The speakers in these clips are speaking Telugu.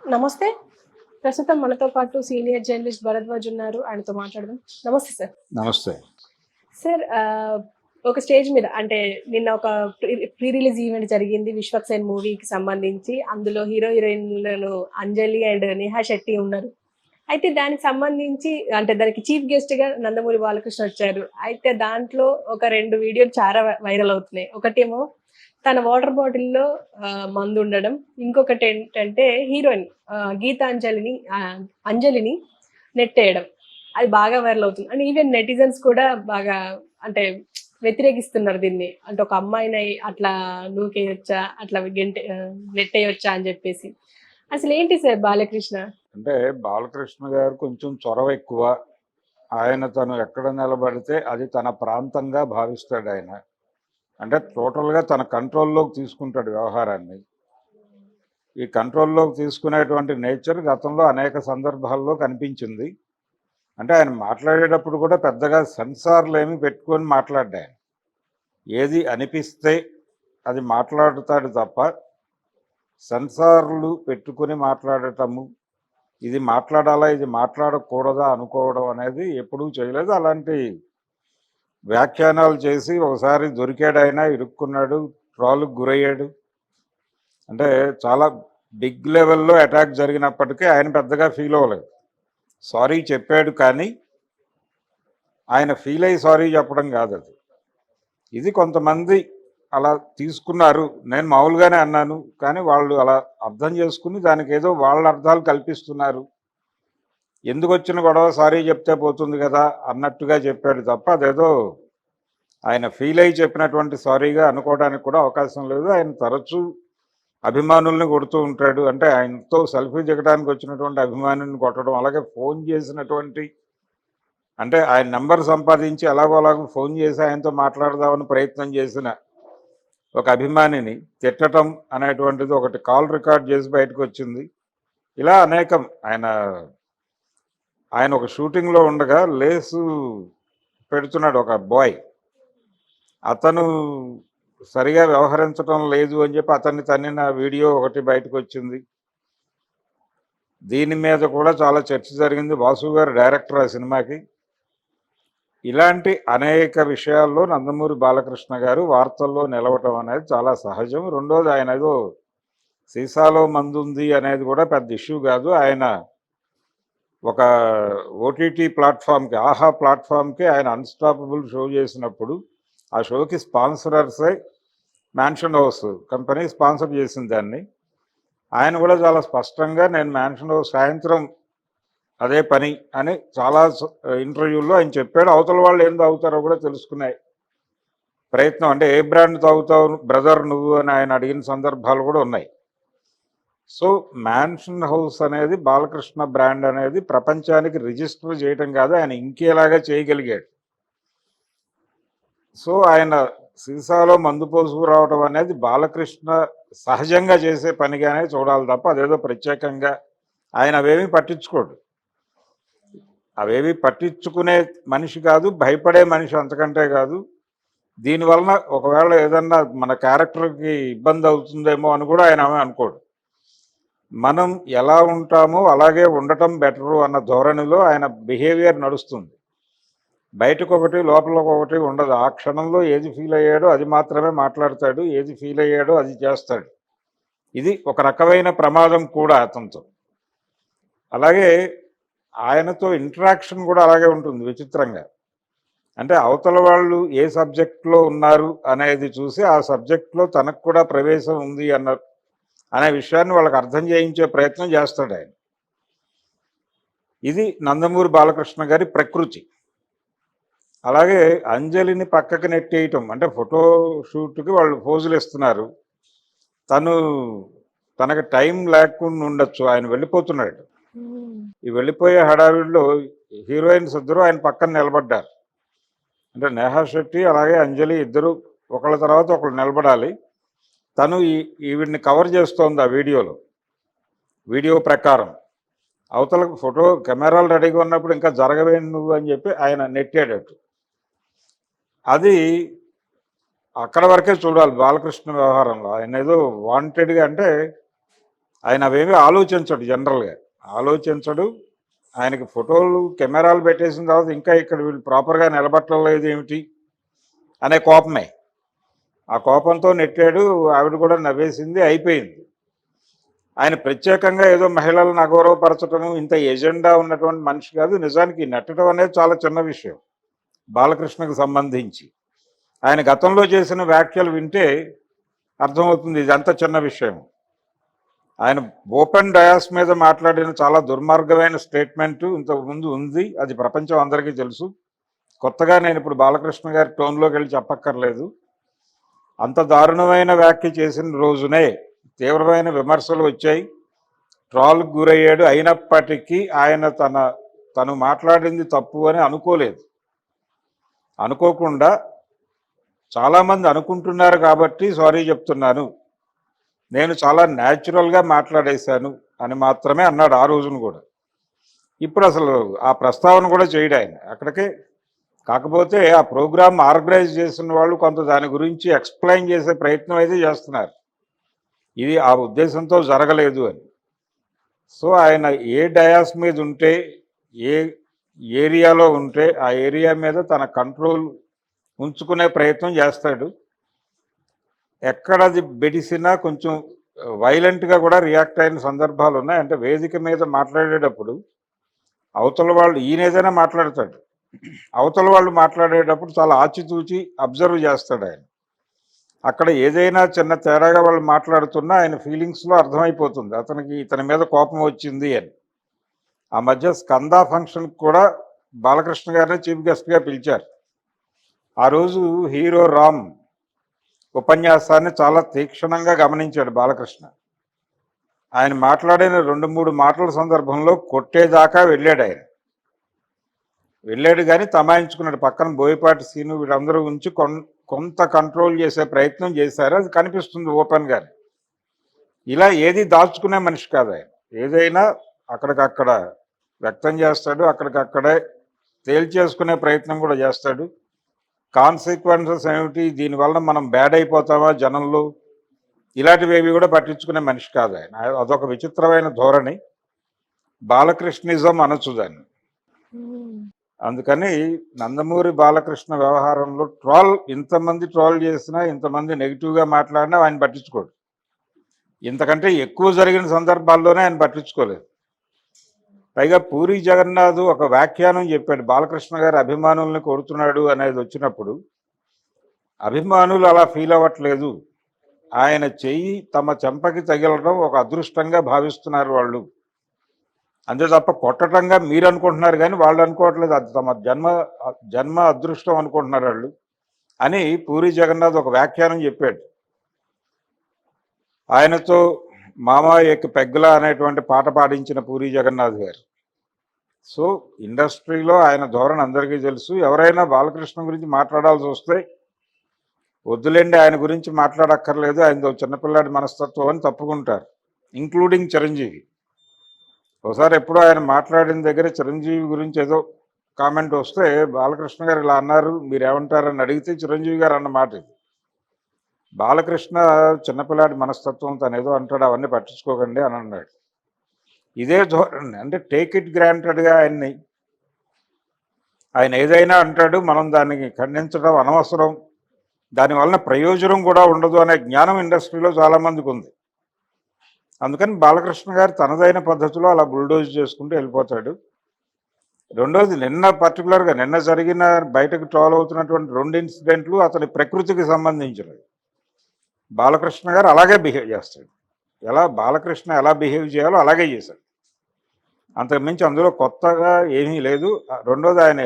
నమస్తే. ప్రస్తుతం మనతో పాటు సీనియర్ జర్నలిస్ట్ భరద్వాజ్ ఉన్నారు. ఆయనతో మాట్లాడదాం. నమస్తే సార్. నమస్తే. సార్ ఒక స్టేజ్ మీద అంటే నిన్న ఒక ప్రీ రిలీజ్ ఈవెంట్ జరిగింది 'విశ్వక్సేన్' మూవీకి సంబంధించి. అందులో హీరోయిన్‌లను అంజలి అండ్ నేహా శెట్టి ఉన్నారు. అయితే దానికి సంబంధించి అంటే దానికి చీఫ్ గెస్ట్‌గా నందమూరి బాలకృష్ణ వచ్చారు. అయితే దాంట్లో ఒక 2 వీడియోలు చాలా వైరల్ అవుతున్నాయి. ఒకటేమో తన వాటర్ బాటిల్‌లో మందుండడం. ఇంకొకటేంటంటే హీరోయిన్ అంజలిని నెట్టేయడం. అది బాగా వైరల్ అవుతుంది. అండ్ ఈవెన్ నెటిజన్స్ కూడా బాగా అంటే వ్యతిరేకిస్తున్నారు దీన్ని. అంటే ఒక అమ్మాయిని అట్లా నూకేయొచ్చా? అట్లా నెట్టేయొచ్చా అని జెప్పేసి. అసలేంటి సార్ బాలకృష్ణ? అంటే బాలకృష్ణ గారు కొంచెం చొరవ ఎక్కువ. ఆయన తను ఎక్కడ నిలబడితే అది తన ప్రాంతంగా భావిస్తాడాయన. అంటే టోటల్‌గా తన కంట్రోల్‌లోకి తీసుకుంటాడు వ్యవహారాన్ని. ఈ కంట్రోల్‌లోకి తీసుకునేటువంటి నేచర్ గతంలో అనేక సందర్భాల్లో కనిపించింది. అంటే ఆయన మాట్లాడేటప్పుడు కూడా పెద్దగా సెన్సార్‌లేమి పెట్టుకొని మాట్లాడ్డాయన. ఏది అనిపిస్తే అది మాట్లాడుతాడు తప్ప, సెన్సార్లు పెట్టుకొని మాట్లాడటము, ఇది మాట్లాడాలా ఇది మాట్లాడకూడదా అనుకోవడం అనేది ఎప్పుడూ చేయలేదు. అలాంటి వ్యాఖ్యానాలు చేసి ఒకసారి దొరికాడైనా ఇరుక్కున్నాడు, ట్రాల్కి గురయ్యాడు. అంటే చాలా బిగ్ లెవెల్లో అటాక్ జరిగినప్పటికీ ఆయన పెద్దగా ఫీల్ అవ్వలేదు. సారీ చెప్పాడు, కానీ ఆయన ఫీల్ అయ్యి సారీ చెప్పడం కాదు అది. ఇది కొంతమంది అలా తీసుకున్నారు. నేను మామూలుగానే అన్నాను, కానీ వాళ్ళు అలా అర్థం చేసుకుని దానికి ఏదో వాళ్ళ అర్థాలు కల్పిస్తున్నారు. ఎందుకు వచ్చిన గొడవ సారీ చెప్తే పోతుంది కదా అన్నట్టుగా చెప్పాడు తప్ప అదేదో ఆయన ఫీల్ అయ్యి చెప్పినటువంటి సారీగా అనుకోవడానికి కూడా అవకాశం లేదు. ఆయన తరచూ అభిమానుల్ని కొడుతూ ఉంటాడు. అంటే ఆయనతో సెల్ఫీ దిగడానికి వచ్చినటువంటి అభిమానుల్ని కొట్టడం, అలాగే ఫోన్ చేసినటువంటి అంటే ఆయన నెంబర్ సంపాదించి అలాగో ఫోన్ చేసి ఆయనతో మాట్లాడదామని ప్రయత్నం చేసిన ఒక అభిమానిని తిట్టడం అనేటువంటిది ఒకటి కాల్ రికార్డ్ చేసి బయటకు వచ్చింది. ఇలా అనేకం ఆయన ఒక షూటింగ్లో ఉండగా లేసు పెడుతున్నాడు ఒక బాయ్. అతను సరిగా వ్యవహరించడం లేదు అని చెప్పి అతన్ని తన్నిన వీడియో ఒకటి బయటకు వచ్చింది. దీని మీద కూడా చాలా చర్చ జరిగింది. వాసు గారు డైరెక్టర్ ఆ సినిమాకి. ఇలాంటి అనేక విషయాల్లో నందమూరి బాలకృష్ణ గారు వార్తల్లో నిలవటం అనేది చాలా సహజం. రెండోది, ఆయన ఏదో సీసాలో మందుంది అనేది కూడా పెద్ద ఇష్యూ కాదు. ఆయన ఒక ఓటీటీ ప్లాట్ఫామ్కి, ఆహా ప్లాట్ఫామ్కి ఆయన అన్స్టాపబుల్ షో చేసినప్పుడు ఆ షోకి స్పాన్సరర్సే మ్యాన్షన్ హౌస్ కంపెనీ స్పాన్సర్ చేసింది దాన్ని. ఆయన కూడా చాలా స్పష్టంగా నేను మ్యాన్షన్ హౌస్ సాయంత్రం అదే పని అని చాలా ఇంటర్వ్యూల్లో ఆయన చెప్పాడు. అవతల వాళ్ళు ఏం తాగుతారో కూడా తెలుసుకునే ప్రయత్నం, అంటే ఏ బ్రాండ్ తాగుతావు బ్రదర్ నువ్వు అని ఆయన అడిగిన సందర్భాలు కూడా ఉన్నాయి. సో మ్యాన్షన్ హౌస్ అనేది బాలకృష్ణ బ్రాండ్ అనేది ప్రపంచానికి రిజిస్టర్ చేయటం కాదు, ఆయన ఇంకేలాగా చేయగలిగాడు. సో ఆయన సీసాలో మందు పోసుకురావడం అనేది బాలకృష్ణ సహజంగా చేసే పనిగానే చూడాలి తప్ప అదేదో ప్రత్యేకంగా ఆయన అవేమీ పట్టించుకోడు. అవేవి పట్టించుకునే మనిషి కాదు, భయపడే మనిషి అంతకంటే కాదు. దీనివలన ఒకవేళ ఏదన్నా మన క్యారెక్టర్కి ఇబ్బంది అవుతుందేమో అని కూడా ఆయన అనుకోడు. మనం ఎలా ఉంటామో అలాగే ఉండటం బెటరు అన్న ధోరణిలో ఆయన బిహేవియర్ నడుస్తుంది. బయటకు ఒకటి లోపలకు ఒకటి ఉండదు. ఆ క్షణంలో ఏది ఫీల్ అయ్యాడో అది మాత్రమే మాట్లాడతాడు, ఏది ఫీల్ అయ్యాడో అది చేస్తాడు. ఇది ఒక రకమైన ప్రమాదం కూడా అతనితో. అలాగే ఆయనతో ఇంటరాక్షన్ కూడా అలాగే ఉంటుంది విచిత్రంగా. అంటే అవతల వాళ్ళు ఏ సబ్జెక్ట్లో ఉన్నారు అనేది చూసి ఆ సబ్జెక్ట్లో తనకు కూడా ప్రవేశం ఉంది అనే విషయాన్ని వాళ్ళకి అర్థం చేయించే ప్రయత్నం చేస్తాడు ఆయన. ఇది నందమూరి బాలకృష్ణ గారి ప్రకృతి. అలాగే అంజలిని పక్కకి నెట్టేయటం, అంటే ఫోటో షూట్కి వాళ్ళు పోజులు ఇస్తున్నారు, తనకు టైం లేకుండా ఉండొచ్చు, ఆయన వెళ్ళిపోతున్నాడు. ఈ వెళ్ళిపోయే హడావిడిలో హీరోయిన్స్ ఇద్దరు ఆయన పక్కన నిలబడ్డారు. అంటే నేహా శెట్టి అలాగే అంజలి ఇద్దరు ఒకళ్ళ తర్వాత ఒకళ్ళు నిలబడాలి. తను ఈవిడ్ని కవర్ చేస్తోంది ఆ వీడియో ప్రకారం. అవతలకు ఫోటో కెమెరాలు రెడీగా ఉన్నప్పుడు ఇంకా జరగవేంటి నువ్వు అని చెప్పి ఆయన నెట్టాడట్టు. అది అక్కడ వరకే చూడాలి బాలకృష్ణ వ్యవహారంలో. ఆయన ఏదో వాంటెడ్గా, అంటే ఆయన అవేమీ ఆలోచించడు జనరల్గా. ఆలోచించడు. ఆయనకి ఫోటోలు, కెమెరాలు పెట్టేసిన తర్వాత ఇంకా ఇక్కడ వీళ్ళు ప్రాపర్‌గా నిలబట్టలేదు ఏమిటి అనే కోపమే. ఆ కోపంతో నెట్టాడు. ఆవిడ కూడా నవ్వేసింది. అయిపోయింది. ఆయన ప్రత్యేకంగా ఏదో మహిళలను అగౌరవపరచటం, ఇంత ఎజెండా ఉన్నటువంటి మనిషి కాదు. నిజానికి నెట్టడం అనేది చాలా చిన్న విషయం బాలకృష్ణకు సంబంధించి. ఆయన గతంలో చేసిన వ్యాఖ్యలు వింటే అర్థమవుతుంది ఇదంతా చిన్న విషయం. ఆయన ఓపెన్ డయాస్ మీద మాట్లాడిన చాలా దుర్మార్గమైన స్టేట్మెంట్ ఇంతకుముందు ఉంది. అది ప్రపంచం అందరికీ తెలుసు. కొత్తగా నేను ఇప్పుడు బాలకృష్ణ గారి టోన్లోకి వెళ్ళి చెప్పక్కర్లేదు. అంత దారుణమైన వ్యాఖ్య చేసిన రోజునే తీవ్రమైన విమర్శలు వచ్చాయి. ట్రాల్కి గురయ్యాడు. అయినప్పటికీ ఆయన తను మాట్లాడింది తప్పు అని అనుకోలేదు. అనుకోకుండా చాలామంది అనుకుంటున్నారు కాబట్టి సారీ చెప్తున్నాను, నేను చాలా న్యాచురల్గా మాట్లాడేశాను అని మాత్రమే అన్నాడు ఆ రోజున కూడా. ఇప్పుడు అసలు ఆ ప్రస్తావన కూడా చేయడు ఆయన అక్కడికే. కాకపోతే ఆ ప్రోగ్రామ్ ఆర్గనైజ్ చేసిన వాళ్ళు కొంత దాని గురించి ఎక్స్ప్లెయిన్ చేసే ప్రయత్నం అయితే చేస్తున్నారు. ఇది ఆ ఉద్దేశంతో జరగలేదు అని. సో ఆయన ఏ డయాస్ మీద ఉంటే, ఏ ఏరియాలో ఉంటే ఆ ఏరియా మీద తన కంట్రోల్ ఉంచుకునే ప్రయత్నం చేస్తాడు. ఎక్కడది బెడిసినా కొంచెం వైలెంట్గా కూడా రియాక్ట్ అయిన సందర్భాలు ఉన్నాయి. అంటే వేదిక మీద మాట్లాడేటప్పుడు అవతల వాళ్ళు, ఈయన ఏదైనా మాట్లాడతాడు, అవతల వాళ్ళు మాట్లాడేటప్పుడు చాలా ఆచితూచి అబ్జర్వ్ చేస్తాడు ఆయన. అక్కడ ఏదైనా చిన్న తేడాగా వాళ్ళు మాట్లాడుతున్నా ఆయన ఫీలింగ్స్లో అర్థమైపోతుంది అతనికి ఇతని మీద కోపం వచ్చింది అని. ఆ మధ్య స్కంద ఫంక్షన్కి కూడా బాలకృష్ణ గారిని చీఫ్ గెస్ట్గా పిలిచారు. ఆ రోజు హీరో రామ్ ఉపన్యాసాన్ని చాలా తీక్షణంగా గమనించాడు బాలకృష్ణ. ఆయన మాట్లాడిన 2-3 మాటల సందర్భంలో కొట్టేదాకా వెళ్ళాడు ఆయన. వెళ్ళాడు కానీ తమాయించుకున్నాడు. పక్కన బోయపాటి సీను వీళ్ళందరూ ఉంచి కొంత కంట్రోల్ చేసే ప్రయత్నం చేశారు. అది కనిపిస్తుంది ఓపెన్గా. ఇలా ఏది దాచుకునే మనిషి కాదు ఆయన. ఏదైనా అక్కడికక్కడ వ్యక్తం చేస్తాడు, అక్కడికక్కడే తేల్చేసుకునే ప్రయత్నం కూడా చేస్తాడు. కాన్సిక్వెన్సెస్ ఏమిటి, దీనివల్ల మనం బ్యాడ్ అయిపోతామా జనంలో, ఇలాంటివి కూడా పట్టించుకునే మనిషి కాదు ఆయన. అదొక విచిత్రమైన ధోరణి. బాలకృష్ణిజం అనొచ్చు దాన్ని. అందుకని నందమూరి బాలకృష్ణ వ్యవహారంలో ఇంతమంది ట్రోల్ చేసినా, ఇంతమంది నెగిటివ్గా మాట్లాడినా ఆయన పట్టించుకోడు. ఇంతకంటే ఎక్కువ జరిగిన సందర్భాల్లోనే ఆయన పట్టించుకోలేదు. పైగా పూరి జగన్నాథ్ ఒక వ్యాఖ్యానం చెప్పాడు, బాలకృష్ణ గారి అభిమానుల్ని కొడుతున్నాడు అనేది వచ్చినప్పుడు, అభిమానులు అలా ఫీల్ అవ్వట్లేదు, ఆయన చెయ్యి తమ చెంపకి తగిలడం ఒక అదృష్టంగా భావిస్తున్నారు వాళ్ళు, అంతే తప్ప కొట్టడంగా మీరు అనుకుంటున్నారు కానీ వాళ్ళు అనుకోవట్లేదు, అది తమ జన్మ అదృష్టం అనుకుంటున్నారు వాళ్ళు అని పూరి జగన్నాథ్ ఒక వ్యాఖ్యానం చెప్పాడు. ఆయనతో మామయ్య ఎక్కి పెగ్గల అనేటువంటి పాట పాడించిన పూరి జగన్నాథ్ గారు. సో ఇండస్ట్రీలో ఆయన ధోరణి అందరికీ తెలుసు. ఎవరైనా బాలకృష్ణ గురించి మాట్లాడాల్సి వస్తే వద్దులేండి, ఆయన గురించి మాట్లాడక్కర్లేదు, ఆయన చిన్నపిల్లాడి మనస్తత్వం అని తప్పుకుంటారు, ఇంక్లూడింగ్ చిరంజీవి. ఒకసారి ఎప్పుడో ఆయన మాట్లాడిన దగ్గర చిరంజీవి గురించి ఏదో కామెంట్ వస్తే బాలకృష్ణ గారు ఇలా అన్నారు, మీరేమంటారని అడిగితే చిరంజీవి గారు అన్న మాట ఇది. బాలకృష్ణ చిన్నపిల్లాడి మనస్తత్వం తను ఏదో అంటాడు, అవన్నీ పట్టించుకోకండి అని అన్నాడు. ఇదే ధోరణి. అంటే టేక్ ఇట్ గ్రాంటెడ్గా ఆయన ఏదైనా అంటాడు, మనం దాన్ని ఖండించడం అనవసరం, దానివలన ప్రయోజనం కూడా ఉండదు అనే జ్ఞానం ఇండస్ట్రీలో చాలామందికి ఉంది. అందుకని బాలకృష్ణ గారు తనదైన పద్ధతిలో అలా బుల్డోజ్ చేసుకుంటూ వెళ్ళిపోతాడు. రెండోది, పర్టికులర్గా నిన్న జరిగిన బయటకు ట్రోల్ అవుతున్నటువంటి 2 ఇన్సిడెంట్లు అతని ప్రకృతికి సంబంధించినవి. బాలకృష్ణ గారు అలాగే బిహేవ్ చేస్తాడు. బాలకృష్ణ ఎలా బిహేవ్ చేయాలో అలాగే చేశాడు. అంతకుమించి అందులో కొత్తగా ఏమీ లేదు. రెండోది, ఆయన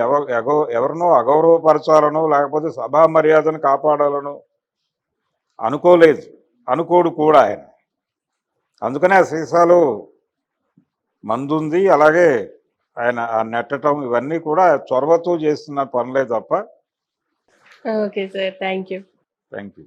ఎవరినో అగౌరవపరచాలనో లేకపోతే సభా మర్యాదను కాపాడాలనో అనుకోడు కూడా ఆయన. అందుకనే ఆ సీసాలో మందుంది. అలాగే ఆయన ఆ నెట్టడం ఇవన్నీ కూడా చొరవతో చేస్తున్న పనులే తప్ప. Okay sir, thank you. Thank you.